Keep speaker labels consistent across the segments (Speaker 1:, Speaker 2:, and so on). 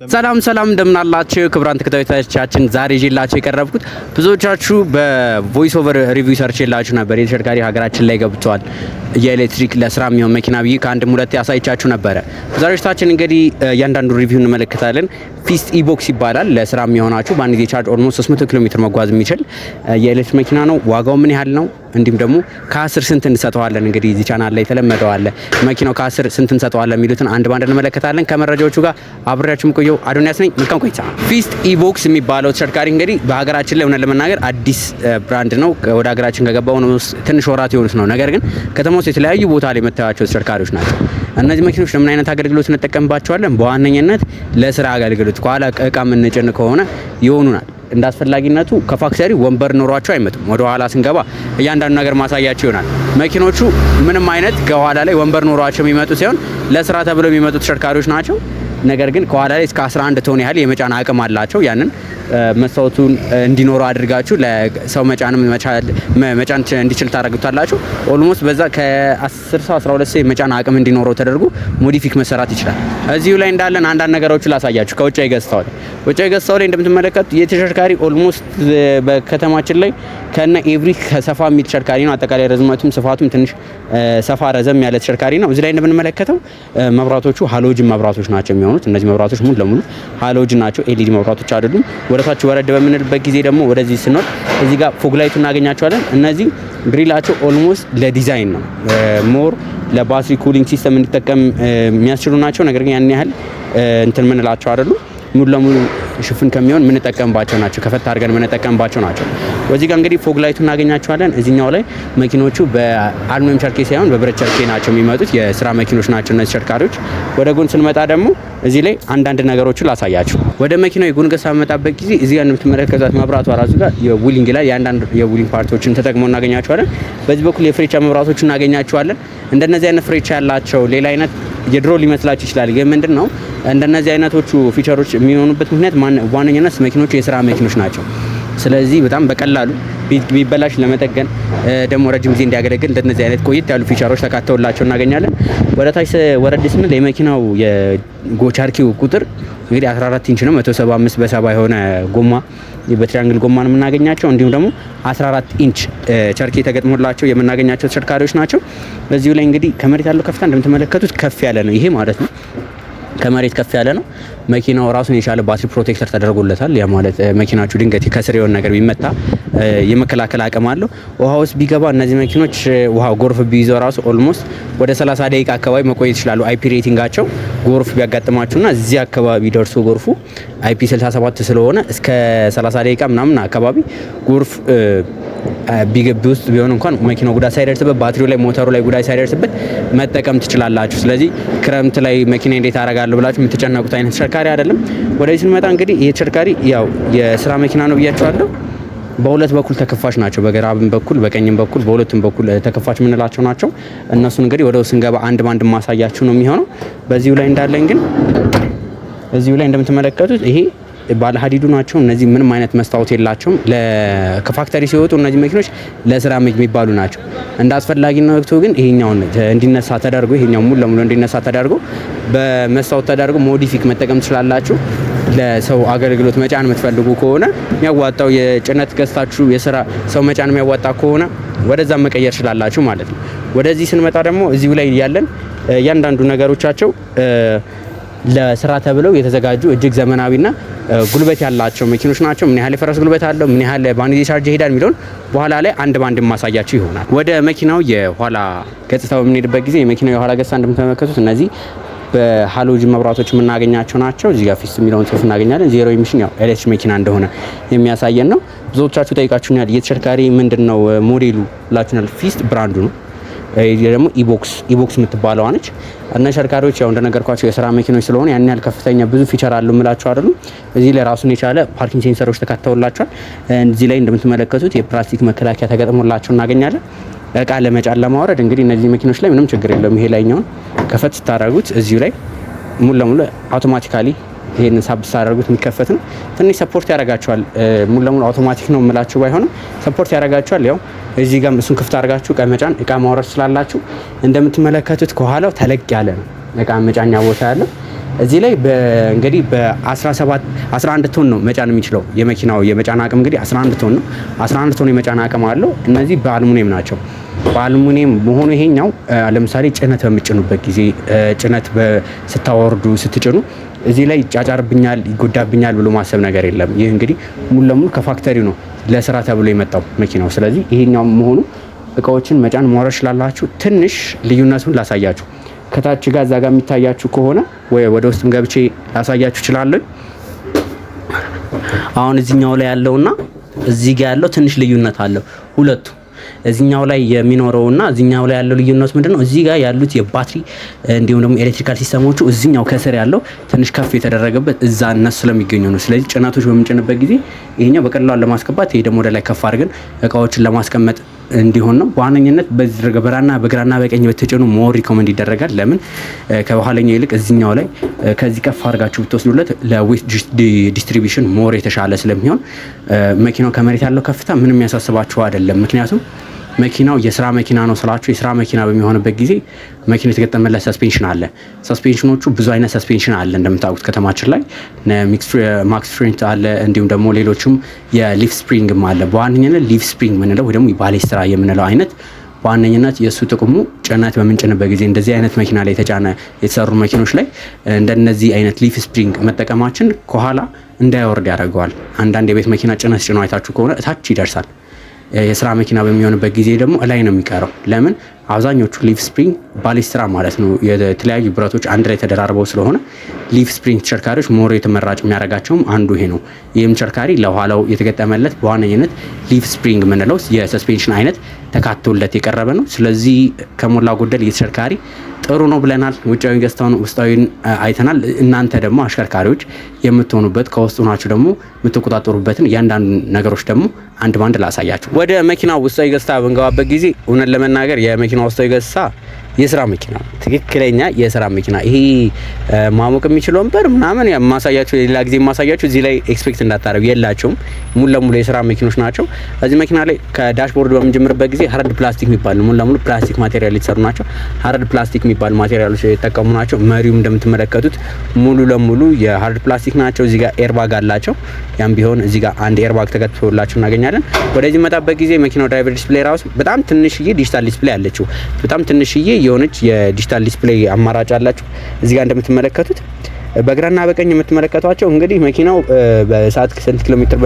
Speaker 1: ሰላም እንደምን አላችሁ ክቡራን ተከታታዮቻችን፣ ዛሬ ይዤላችሁ የቀረብኩት ብዙዎቻችሁ በቮይስ ኦቨር ሪቪው ሰርች የላችሁ ነበር። የተሽከርካሪ ሀገራችን ላይ ገብቷል የኤሌክትሪክ ለስራ የሚሆን መኪና ብዬ ከአንድም ሁለቴ ያሳይቻችሁ ነበረ። በዛሬዎቻችን እንግዲህ እያንዳንዱ ሪቪው እንመለከታለን። ፊስት ኢቦክስ ይባላል። ለስራ የሚሆናችሁ በአንድ ጊዜ ቻርጅ ኦልሞስት 300 ኪሎ ሜትር መጓዝ የሚችል የኤሌክትሪክ መኪና ነው። ዋጋው ምን ያህል ነው? እንዲሁም ደግሞ ከ10 ስንት እንሰጠዋለን? እንግዲህ እዚህ ቻናል ላይ ተለመደው አለ መኪናው ከ10 ስንት እንሰጠዋለን የሚሉትን አንድ ባንድ እንመለከታለን። ከመረጃዎቹ ጋር አብሬያችሁም ቆየው አዶንያስ ነኝ። መልካም ቆይታ። ፊስት ኢቦክስ የሚባለው ተሽከርካሪ እንግዲህ በሀገራችን ላይ ሆነ ለመናገር አዲስ ብራንድ ነው። ወደ ሀገራችን ከገባው ነው ትንሽ ወራት የሆኑት ነው። ነገር ግን ከተማ ውስጥ የተለያዩ ቦታ ላይ የምታዩቸው ተሽከርካሪዎች ናቸው። እነዚህ መኪኖች ለምን አይነት አገልግሎት እንጠቀምባቸዋለን? በዋነኝነት ለስራ አገልግሎት ከኋላ እቃ የምንጭን ከሆነ ይሆኑናል። እንዳስፈላጊነቱ ከፋክተሪ ወንበር ኖሯቸው አይመጡም። ወደ ኋላ ስንገባ እያንዳንዱ ነገር ማሳያቸው ይሆናል። መኪኖቹ ምንም አይነት ከኋላ ላይ ወንበር ኖሯቸው የሚመጡ ሳይሆን ለስራ ተብለው የሚመጡ ተሽከርካሪዎች ናቸው። ነገር ግን ከኋላ ላይ እስከ 11 ቶን ያህል የመጫን አቅም አላቸው። ያንን መስታወቱን እንዲኖሩ አድርጋችሁ ለሰው መጫንም መጫን እንዲችል ታደርጉታላችሁ። ኦልሞስት በዛ ከ10 ሰው 12 ሰው መጫን አቅም እንዲኖረው ተደርጎ ሞዲፊክ መሰራት ይችላል። እዚሁ ላይ እንዳለን አንዳንድ ነገሮችን ላሳያችሁ። ከውጭ ገጽታው ላይ እንደምትመለከቱት የተሽከርካሪ ኦልሞስት በከተማችን ላይ ከነ ኤቭሪ ከሰፋ የሚል ተሽከርካሪ ነው። አጠቃላይ ርዝመቱም ስፋቱም ትንሽ ሰፋ ረዘም ያለ ተሽከርካሪ ነው። እዚህ ላይ እንደምንመለከተው መብራቶቹ ሃሎጅን መብራቶች ናቸው የሚሆኑት። እነዚህ መብራቶች ሙሉ ለሙሉ ሃሎጅን ናቸው፣ ኤልኢዲ መብራቶች አይደሉም። ወደታች ወረድ በምንልበት ጊዜ ደግሞ ወደዚህ ስንወድ እዚህ ጋር ፎግ ላይቱ እናገኛቸዋለን። እነዚህ ግሪላቸው ኦልሞስት ለዲዛይን ነው፣ ሞር ለባትሪ ኩሊንግ ሲስተም እንዲጠቀም የሚያስችሉ ናቸው። ነገር ግን ያን ያህል እንትን ምንላቸው አይደሉም። ሙሉ ለሙሉ ሽፍን ከሚሆን ምንጠቀምባቸው ናቸው፣ ከፈታ አድርገን ምንጠቀምባቸው ናቸው። በዚህ ጋር እንግዲህ ፎግ ላይቱ እናገኛቸዋለን። እዚህኛው ላይ መኪኖቹ በአሉሚኒየም ቸርኬ ሳይሆን በብረት ቸርኬ ናቸው የሚመጡት፣ የስራ መኪኖች ናቸው እነዚህ ተሽከርካሪዎች። ወደ ጎን ስንመጣ ደግሞ እዚህ ላይ አንዳንድ ነገሮችን ላሳያችሁ። ወደ መኪናው የጎን ገጽታ በመጣበት ጊዜ እዚህ ጋር የምትመለከቷት መብራቷ ራሱ ጋር የዊሊንግ ላይ የአንዳንድ የዊሊንግ ፓርቶችን ተጠቅመው እናገኛቸዋለን። በዚህ በኩል የፍሬቻ መብራቶችን እናገኛቸዋለን። እንደነዚህ አይነት ፍሬቻ ያላቸው ሌላ አይነት የድሮ ሊመስላችሁ ይችላል። ግን ምንድነው እንደነዚህ አይነቶቹ ፊቸሮች የሚሆኑበት ምክንያት ዋነኛነት መኪኖቹ የስራ መኪኖች ናቸው። ስለዚህ በጣም በቀላሉ ቢበላሽ ለመጠገን ደግሞ ረጅም ጊዜ እንዲያገለግል እንደነዚህ አይነት ቆየት ያሉ ፊቸሮች ተካተውላቸው እናገኛለን። ወደ ታች ወረድ ስንል የመኪናው የቻርኪው ቁጥር እንግዲህ 14 ኢንች ነው። 175 በ70 የሆነ ጎማ በትሪያንግል ጎማ ነው የምናገኛቸው። እንዲሁም ደግሞ 14 ኢንች ቸርኬ ተገጥሞላቸው የምናገኛቸው ተሽከርካሪዎች ናቸው። በዚሁ ላይ እንግዲህ ከመሬት ያለው ከፍታ እንደምትመለከቱት ከፍ ያለ ነው። ይሄ ማለት ነው ከመሬት ከፍ ያለ ነው። መኪናው ራሱን የቻለ ባትሪ ፕሮቴክተር ተደርጎለታል። ያ ማለት መኪናችሁ ድንገት ከስር የሆነ ነገር ቢመታ የመከላከል አቅም አለው። ውሃ ውስጥ ቢገባ እነዚህ መኪኖች ውሃ ጎርፍ ቢይዘው ራሱ ኦልሞስት ወደ 30 ደቂቃ አካባቢ መቆየት ይችላሉ። አይፒ ሬቲንጋቸው ጎርፍ ቢያጋጥማችሁና እዚህ አካባቢ ደርሶ ጎርፉ አይፒ 67 ስለሆነ እስከ 30 ደቂቃ ምናምን አካባቢ ጎርፍ ቢገቢ ውስጥ ቢሆን እንኳን መኪናው ጉዳት ሳይደርስበት ባትሪው ላይ ሞተሩ ላይ ጉዳት ሳይደርስበት መጠቀም ትችላላችሁ። ስለዚህ ክረምት ላይ መኪና እንዴት አደርጋለሁ ብላችሁ የምትጨነቁት አይነት ተሽከርካሪ አይደለም። ወደዚህ ስንመጣ እንግዲህ ይሄ ተሽከርካሪ ያው የስራ መኪና ነው ብያችኋለሁ። በሁለት በኩል ተከፋች ናቸው። በግራም በኩል በቀኝም በኩል በሁለቱም በኩል ተከፋች የምንላቸው ናቸው። እነሱን እንግዲህ ወደ ውስጥ ስንገባ አንድ ባንድ ማሳያችሁ ነው የሚሆነው። በዚሁ ላይ እንዳለን ግን እዚሁ ላይ እንደምትመለከቱት ይሄ ባለ ሀዲዱ ናቸው። እነዚህ ምንም አይነት መስታወት የላቸውም። ከፋክተሪ ሲወጡ እነዚህ መኪኖች ለስራ የሚባሉ ናቸው። እንደ አስፈላጊነቱ ግን ይሄኛውን እንዲነሳ ተደርጎ ይሄኛው ሙሉ ለሙሉ እንዲነሳ ተደርጎ በመስታወት ተደርጎ ሞዲፊክ መጠቀም ትችላላችሁ። ለሰው አገልግሎት መጫን የምትፈልጉ ከሆነ የሚያዋጣው የጭነት ገዝታችሁ የስራ ሰው መጫን የሚያዋጣ ከሆነ ወደዛ መቀየር ትችላላችሁ ማለት ነው። ወደዚህ ስንመጣ ደግሞ እዚሁ ላይ ያለን እያንዳንዱ ነገሮቻቸው ለስራ ተብለው የተዘጋጁ እጅግ ዘመናዊና ጉልበት ያላቸው መኪኖች ናቸው። ምን ያህል የፈረስ ጉልበት አለው፣ ምን ያህል በአንድ ጊዜ ቻርጅ ይሄዳል የሚለውን በኋላ ላይ አንድ ባንድ ማሳያችሁ ይሆናል። ወደ መኪናው የኋላ ገጽታ በምንሄድበት ጊዜ የመኪናው የኋላ ገጽታ እንደምትመለከቱት እነዚህ በሃሎጅን መብራቶች የምናገኛቸው ናቸው። እዚህ ጋር ፊስት የሚለውን ጽሑፍ እናገኛለን። ዜሮ ኢሚሽን ያው ኤሌክትሪክ መኪና እንደሆነ የሚያሳየን ነው። ብዙዎቻችሁ ጠይቃችሁኛል፣ የተሽከርካሪ ምንድነው ሞዴሉ ብላችሁናል። ፊስት ብራንዱ ነው። ይሄ ደግሞ ኢቦክስ የምትባለው ነች። እና ተሽከርካሪዎች ያው እንደነገርኳቸው የስራ መኪኖች ስለሆነ ያን ያህል ከፍተኛ ብዙ ፊቸር አለው የምላቸው አይደሉም። እዚህ ላይ ራሱን የቻለ ፓርኪንግ ሴንሰሮች ተካተውላቸዋል። እዚህ ላይ እንደምትመለከቱት የፕላስቲክ መከላከያ ተገጥሞላቸው እናገኛለን። እቃ ለመጫን ለማውረድ እንግዲህ እነዚህ መኪኖች ላይ ምንም ችግር የለውም። ይሄ ላይኛውን ከፈት ስታደርጉት እዚሁ ላይ ሙሉ ለሙሉ አውቶማቲካሊ ይሄን ሳብ ስታደርጉት የሚከፈት ነው። ትንሽ ሰፖርት ያደርጋቸዋል። ሙሉ ለሙሉ አውቶማቲክ ነው የምላችሁ ባይሆንም ሰፖርት ያደርጋቸዋል። ያው እዚህ ጋር እሱን ክፍት አድርጋችሁ እቃ መጫን እቃ ማውረድ ስላላችሁ እንደምትመለከቱት ከኋላው ተለቅ ያለ ነው እቃ መጫኛ ቦታ ያለው። እዚህ ላይ እንግዲህ በ11 ቶን ነው መጫን የሚችለው የመኪናው የመጫን አቅም እንግዲህ 11 ቶን ነው። 11 ቶን የመጫን አቅም አለው። እነዚህ በአልሙኒየም ናቸው። በአልሙኒየም መሆኑ ይሄኛው ለምሳሌ ጭነት በምጭኑበት ጊዜ ጭነት ስታወርዱ ስትጭኑ እዚህ ላይ ይጫጫርብኛል ይጎዳብኛል ብሎ ማሰብ ነገር የለም። ይህ እንግዲህ ሙሉ ለሙሉ ከፋክተሪ ነው ለስራ ተብሎ የመጣው መኪናው። ስለዚህ ይሄኛው መሆኑ እቃዎችን መጫን ማውረድ ስላላችሁ ትንሽ ልዩነቱን ላሳያችሁ። ከታች ጋር እዛ ጋር የሚታያችሁ ከሆነ ወደ ውስጥም ገብቼ ላሳያችሁ እችላለሁ። አሁን እዚህኛው ላይ ያለውና እዚህ ጋር ያለው ትንሽ ልዩነት አለው ሁለቱ። እዚህኛው ላይ የሚኖረውና እዚህኛው ላይ ያለው ልዩነት ምንድነው? እዚህ ጋር ያሉት የባትሪ እንዲሁም ደግሞ ኤሌክትሪካል ሲስተሞቹ እዚህኛው ከስር ያለው ትንሽ ከፍ የተደረገበት እዛ እነሱ ስለሚገኙ ነው። ስለዚህ ጭነቶች በምንጭንበት ጊዜ ይሄኛው በቀላሉ ለማስገባት ይሄ ደግሞ ወደ ላይ ከፍ አድርገን እቃዎችን ለማስቀመጥ እንዲሆን ነው። በዋነኝነት በግራና በቀኝ በተጭኑ ሞር ሪኮመንድ ይደረጋል። ለምን ከኋለኛው ይልቅ እዚህኛው ላይ ከዚህ ከፍ አድርጋችሁ ብትወስዱለት ለዌት ዲስትሪቢዩሽን ሞር የተሻለ ስለሚሆን መኪናው ከመሬት ያለው ከፍታ ምንም ያሳስባችሁ አይደለም። ምክንያቱም መኪናው የስራ መኪና ነው ስላችሁ የስራ መኪና በሚሆንበት ጊዜ መኪናው የተገጠመለት ሰስፔንሽን አለ። ሰስፔንሽኖቹ ብዙ አይነት ሰስፔንሽን አለ እንደምታውቁት ከተማችን ላይ ማክስ ፍሬንት አለ፣ እንዲሁም ደግሞ ሌሎችም የሊፍ ስፕሪንግም አለ። በዋነኝነት ሊፍ ስፕሪንግ የምንለው ወይ ደግሞ ባሌስትራ የምንለው አይነት በዋነኝነት የእሱ ጥቅሙ ጭነት በምንጭንበት ጊዜ እንደዚህ አይነት መኪና ላይ የተሰሩ መኪኖች ላይ እንደነዚህ አይነት ሊፍ ስፕሪንግ መጠቀማችን ከኋላ እንዳይወርድ ያደርገዋል። አንዳንድ የቤት መኪና ጭነት ጭኖ አይታችሁ ከሆነ እታች ይደርሳል። የስራ መኪና በሚሆንበት ጊዜ ደግሞ ላይ ነው የሚቀረው። ለምን? አብዛኞቹ ሊፍ ስፕሪንግ ባሌስትራ ማለት ነው የተለያዩ ብረቶች አንድ ላይ ተደራርበው ስለሆነ ሊፍ ስፕሪንግ ተሽከርካሪዎች ሞር የተመራጭ የሚያደርጋቸውም አንዱ ይሄ ነው። ይህም ተሽከርካሪ ለኋላው የተገጠመለት በዋነኝነት ሊፍ ስፕሪንግ የምንለው የሰስፔንሽን አይነት ተካቶለት የቀረበ ነው። ስለዚህ ከሞላ ጎደል የተሽከርካሪ ጥሩ ነው ብለናል። ውጫዊ ገጽታውን ውስጣዊን አይተናል። እናንተ ደግሞ አሽከርካሪዎች የምትሆኑበት ከውስጡ ናችሁ ደግሞ የምትቆጣጠሩበትን እያንዳንዱ ነገሮች ደግሞ አንድ ባንድ ላሳያችሁ። ወደ መኪናው ውስጣዊ ገጽታ በንገባበት ጊዜ እውነት ለመናገር የመኪናው ውስጣዊ ገጽታ የስራ መኪና ትክክለኛ የስራ መኪና ይሄ ማሞቅ የሚችለው ወንበር ምናምን ማሳያችሁ ሌላ ጊዜ ማሳያችሁ እዚህ ላይ ኤክስፔክት እንዳታረጉ የላቸውም። ሙሉ ለሙሉ የስራ መኪኖች ናቸው። እዚህ መኪና ላይ ከዳሽቦርድ በመጀመርበት ጊዜ ሀርድ ፕላስቲክ የሚባል ሙሉ ለሙሉ ፕላስቲክ ማቴሪያል የተሰሩ ናቸው። ሀርድ ፕላስቲክ የሚባል ማቴሪያሎች የተጠቀሙ ናቸው። መሪውም እንደምትመለከቱት ሙሉ ለሙሉ የሀርድ ፕላስቲክ ናቸው። እዚህ ጋር ኤርባግ አላቸው። ያም ቢሆን እዚህ ጋር አንድ ኤርባግ ተገጥቶላቸው እናገኛለን። ወደዚህ መጣበት ጊዜ መኪናው ድራይቨር ዲስፕሌይ ራሱ በጣም ትንሽዬ ዲጂታል ዲስፕሌይ አለችው። በጣም ትንሽዬ የሆነች የዲጂታል ዲስፕሌይ አማራጭ አላችሁ። እዚህ ጋር እንደምትመለከቱት በግራና በቀኝ የምትመለከቷቸው እንግዲህ መኪናው በሰዓት ስንት ኪሎ ሜትር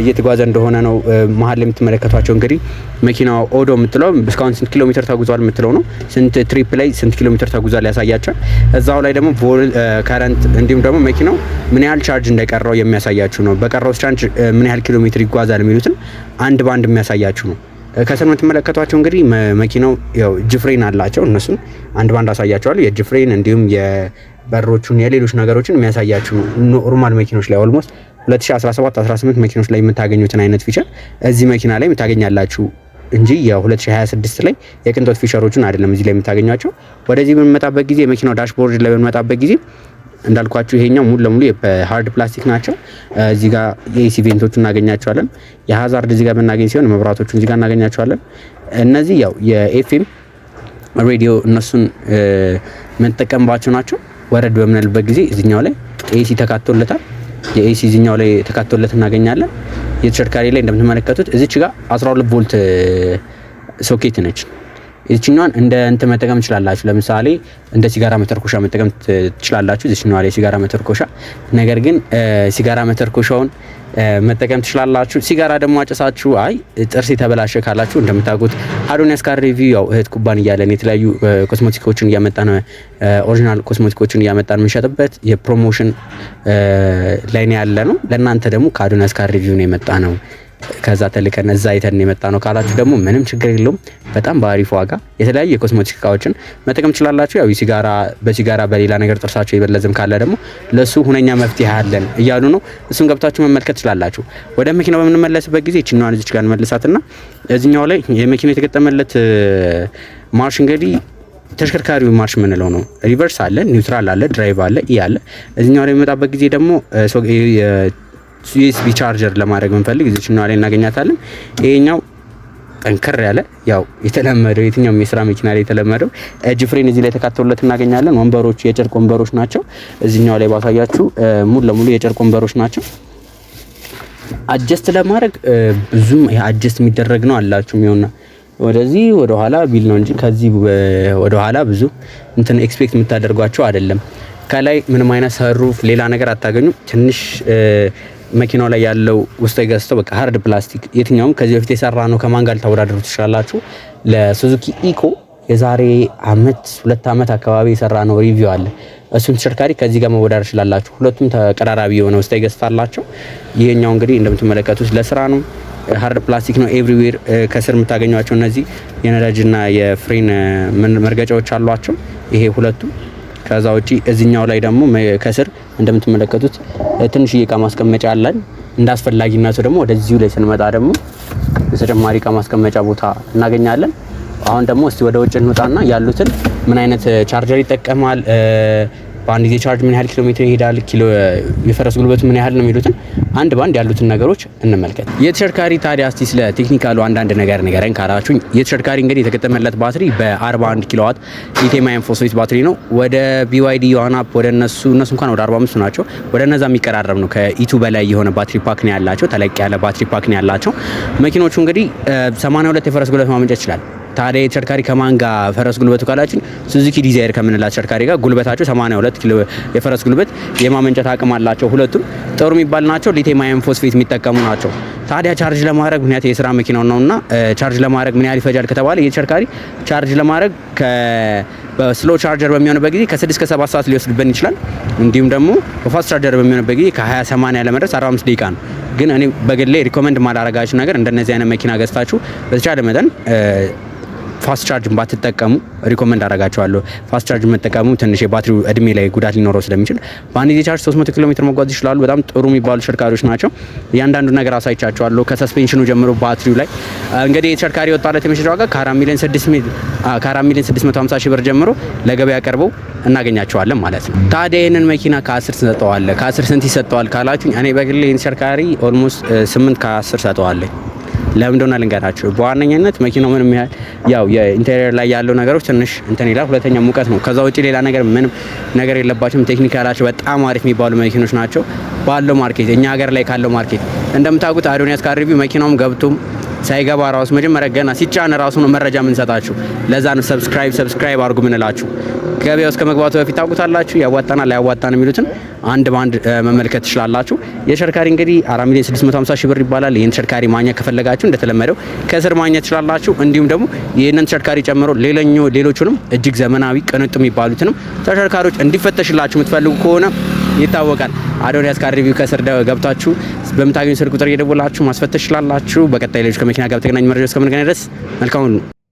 Speaker 1: እየተጓዘ እንደሆነ ነው። መሀል ላይ የምትመለከቷቸው እንግዲህ መኪናው ኦዶ የምትለው እስካሁን ስንት ኪሎ ሜትር ተጉዟል የምትለው ነው። ስንት ትሪፕ ላይ ስንት ኪሎ ሜትር ተጉዟል ያሳያቸዋል። እዛው ላይ ደግሞ ከረንት እንዲሁም ደግሞ መኪናው ምን ያህል ቻርጅ እንደቀረው የሚያሳያችሁ ነው። በቀረው ቻርጅ ምን ያህል ኪሎ ሜትር ይጓዛል የሚሉትን አንድ ባንድ የሚያሳያችሁ ነው። ከስር የምትመለከቷቸው እንግዲህ መኪናው ያው ጅፍሬን አላቸው። እነሱን አንድ ባንድ አሳያቸዋለሁ። የጅፍሬን እንዲሁም የበሮቹን የሌሎች ነገሮችን የሚያሳያችሁ ነው። ኖርማል መኪኖች ላይ ኦልሞስት 2017 18 መኪኖች ላይ የምታገኙትን አይነት ፊቸር እዚህ መኪና ላይ የምታገኛላችሁ እንጂ የ2026 ላይ የቅንጦት ፊቸሮችን አይደለም እዚህ ላይ የምታገኟቸው። ወደዚህ በምንመጣበት ጊዜ የመኪናው ዳሽቦርድ ላይ በምንመጣበት ጊዜ እንዳልኳችሁ ይሄኛው ሙሉ ለሙሉ በሃርድ ፕላስቲክ ናቸው። እዚህ ጋር የኤሲ ቬንቶቹን እናገኛቸዋለን። የሃዛርድ እዚህ ጋር የምናገኝ ሲሆን መብራቶቹን እዚህ ጋር እናገኛቸዋለን። እነዚህ ያው የኤፍኤም ሬዲዮ እነሱን የምንጠቀምባቸው ናቸው። ወረድ በምንልበት ጊዜ እዚህኛው ላይ ኤሲ ተካቶለታል። የኤሲ እዚህኛው ላይ ተካቶለት እናገኛለን። የተሽከርካሪ ላይ እንደምትመለከቱት እዚች ጋር 12 ቮልት ሶኬት ነች። እዚህኛዋን እንደ እንት መጠቀም ትችላላችሁ። ለምሳሌ እንደ ሲጋራ መተርኮሻ መጠቀም ትችላላችሁ። እዚህኛዋ ላይ ሲጋራ መተርኮሻ። ነገር ግን ሲጋራ መተርኮሻውን መጠቀም ትችላላችሁ። ሲጋራ ደግሞ አጨሳችሁ አይ ጥርስ የተበላሸ ካላችሁ እንደምታውቁት አዶኒያስ ካር ሪቪው ያው እህት ኩባንያ ያለን የተለያዩ ኮስሞቲኮችን እያመጣን ኦሪጂናል ኮስሞቲኮችን እያመጣን የምንሸጥበት የፕሮሞሽን ላይ ነው ያለ ነው። ለእናንተ ደግሞ ከአዶኒያስ ካር ሪቪው ነው የመጣ ነው። ከዛ ተልከን እዛ አይተን የመጣ ነው ካላችሁ ደግሞ ምንም ችግር የለውም። በጣም በአሪፍ ዋጋ የተለያዩ የኮስሞቲክ እቃዎችን መጠቀም ትችላላችሁ። ያው በሲጋራ በሌላ ነገር ጥርሳችሁ የበለዘም ካለ ደግሞ ለሱ ሁነኛ መፍትሄ አለን እያሉ ነው። እሱን ገብታችሁ መመልከት ትችላላችሁ። ወደ መኪናው በምንመለስበት ጊዜ እቺኛዋን እዚች ጋር እንመልሳትና እዚህኛው ላይ የመኪናው የተገጠመለት ማርሽ እንግዲህ ተሽከርካሪው ማርሽ የምንለው ነው። ሪቨርስ አለ፣ ኒውትራል አለ፣ ድራይቭ አለ፣ ኢ አለ። እዚህኛው ላይ የሚመጣበት ጊዜ ደግሞ ዩኤስቢ ቻርጀር ለማድረግ ብንፈልግ እዚህኛው ላይ እናገኛታለን። ይሄኛው ጠንከር ያለ ያው የተለመደው የትኛውም የስራ መኪና ላይ የተለመደው እጅ ፍሬን እዚህ ላይ ተካተውለት እናገኛለን። ወንበሮቹ የጨርቅ ወንበሮች ናቸው። እዚህኛው ላይ ባሳያችሁ ሙሉ ለሙሉ የጨርቅ ወንበሮች ናቸው። አጀስት ለማድረግ ብዙም አጀስት የሚደረግ ነው አላችሁ የሚሆንና ወደዚህ ወደ ኋላ ቢል ነው እንጂ ከዚህ ወደ ኋላ ብዙ እንትን ኤክስፔክት የምታደርጓቸው አይደለም። ከላይ ምንም አይነት ሰሩፍ ሌላ ነገር አታገኙም። ትንሽ መኪናው ላይ ያለው ውስጥ ገዝተው በቃ ሃርድ ፕላስቲክ የትኛውም ከዚህ በፊት የሰራ ነው። ከማን ጋር ልታወዳደሩ ትችላላችሁ? ለሱዙኪ ኢኮ የዛሬ አመት 2 አመት አካባቢ የሰራ ነው ሪቪው አለ። እሱን ተሽከርካሪ ከዚህ ጋር መወዳደር ትችላላችሁ። ሁለቱም ተቀራራቢ የሆነ ውስጥ ገዝታላችሁ። ይሄኛው እንግዲህ እንደምትመለከቱት ለስራ ነው። ሃርድ ፕላስቲክ ነው ኤቭሪዌር። ከስር የምታገኟቸው እነዚህ የነዳጅና የፍሬን መርገጫዎች አሏቸው። ይሄ ሁለቱ ከዛ ውጪ እዚህኛው ላይ ደግሞ ከስር እንደምትመለከቱት ትንሽ እቃ ማስቀመጫ አለን። እንዳስፈላጊነቱ ደግሞ ወደዚሁ ላይ ስንመጣ ደግሞ ተጨማሪ እቃ ማስቀመጫ ቦታ እናገኛለን። አሁን ደግሞ እስቲ ወደ ውጭ እንውጣና ያሉትን ምን አይነት ቻርጀር ይጠቀማል፣ በአንድ ጊዜ ቻርጅ ምን ያህል ኪሎ ሜትር ይሄዳል፣ የፈረስ ጉልበቱ ምን ያህል ነው የሚሉትን አንድ ባንድ ያሉትን ነገሮች እንመልከት። የተሽከርካሪ ታዲያ እስቲ ስለ ቴክኒካሉ አንዳንድ ነገር ንገረን ካላችሁኝ፣ የተሽከርካሪ እንግዲህ የተገጠመለት ባትሪ በ41 ኪሎዋት ሊቲየም አየን ፎስፌት ባትሪ ነው። ወደ BYD ዮሐናፕ ወደ እነሱ እንኳን ወደ 45 ናቸው። ወደ እነዛ የሚቀራረብ ነው። ከኢቱ በላይ የሆነ ባትሪ ፓክ ነው ያላቸው። ተለቅ ያለ ባትሪ ፓክ ነው ያላቸው መኪኖቹ። እንግዲህ 82 የፈረስ ጉልበት ማመንጨት ይችላል። ታዲያ የተሽከርካሪ ከማን ጋር ፈረስ ጉልበቱ ካላችን ሱዙኪ ዲዛይር ከምንላት ተሽከርካሪ ጋር ጉልበታቸው 82 ኪሎ የፈረስ ጉልበት የማመንጨት አቅም አላቸው። ሁለቱም ጥሩ የሚባል ናቸው። ሊቲየም አየን ፎስፌት የሚጠቀሙ ናቸው። ታዲያ ቻርጅ ለማድረግ ምክንያት የስራ መኪናው ነውና ቻርጅ ለማድረግ ምን ያህል ይፈጃል ከተባለ የተሽከርካሪ ቻርጅ ለማድረግ በስሎ ቻርጀር በሚሆንበት ጊዜ ከ6 እስከ 7 ሰዓት ሊወስድብን ይችላል። እንዲሁም ደግሞ በፋስት ቻርጀር በሚሆንበት ጊዜ ከ20-80 ለመድረስ 45 ደቂቃ ነው። ግን እኔ በግሌ ሪኮመንድ ማላረጋችሁ ነገር እንደነዚህ አይነት መኪና ገዝታችሁ በተቻለ መጠን ፋስት ቻርጅ ባትጠቀሙ ሪኮመንድ አደርጋቸዋለሁ። ፋስት ቻርጅ መጠቀሙ ትንሽ የባትሪው እድሜ ላይ ጉዳት ሊኖረው ስለሚችል በአንድ ጊዜ ቻርጅ 300 ኪሎ ሜትር መጓዝ ይችላሉ። በጣም ጥሩ የሚባሉ ተሽከርካሪዎች ናቸው። እያንዳንዱ ነገር አሳይቻቸዋለሁ ከሰስፔንሽኑ ጀምሮ ባትሪው ላይ እንግዲህ የተሽከርካሪ ወጣለት የመሸጫ ዋጋ ከ4 ሚሊዮን 650 ሺህ ብር ጀምሮ ለገበያ ቀርበው እናገኛቸዋለን ማለት ነው። ታዲያ ይህንን መኪና ከ10 ሰጠዋለሁ። ከ10 ስንት ይሰጠዋል ካላችሁኝ፣ እኔ በግሌ ይህን ተሽከርካሪ ኦልሞስት 8 ከ10 ሰጠዋለሁ። ለምን እንደሆነ ልንገራችሁ። በዋነኛነት መኪናው ምንም ያህል ያው የኢንቴሪየር ላይ ያለው ነገሮች ትንሽ እንትን ይላል። ሁለተኛ ሙቀት ነው። ከዛ ውጪ ሌላ ነገር ምንም ነገር የለባቸውም። ቴክኒክ ያላቸው በጣም አሪፍ የሚባሉ መኪኖች ናቸው። ባለው ማርኬት እኛ ሀገር ላይ ካለው ማርኬት እንደምታውቁት አዶኒያስ ካር ሪቪው መኪናውም ገብቶም ሳይገባ ራሱ መጀመሪያ ገና ሲጫን ራሱ ነው መረጃ የምንሰጣችሁ። ለዛ ነው ሰብስክራይብ አድርጉ ምንላችሁ። ገበያ ውስጥ ከመግባቱ በፊት ታውቁታላችሁ። ያዋጣናል አያዋጣንም የሚሉትን አንድ ባንድ መመልከት ትችላላችሁ። የተሽከርካሪ እንግዲህ 4 ሚሊዮን 650 ሺህ ብር ይባላል። ይህን ተሽከርካሪ ማግኘት ከፈለጋችሁ እንደተለመደው ከስር ማግኘት ትችላላችሁ። እንዲሁም ደግሞ ይህንን ተሽከርካሪ ጨምሮ ሌሎቹንም እጅግ ዘመናዊ ቅንጡ የሚባሉትንም ተሽከርካሪዎች እንዲፈተሽላችሁ የምትፈልጉ ከሆነ ይታወቃል። አዶኒያስ ካር ሪቪው ከስር ገብታችሁ በምታገኙ ስልክ ቁጥር እየደወላችሁ ማስፈተሽ ትችላላችሁ። በቀጣይ ሌሎች ከመኪና ጋር በተገናኙ መረጃዎች እስከምንገናኝ ድረስ መልካም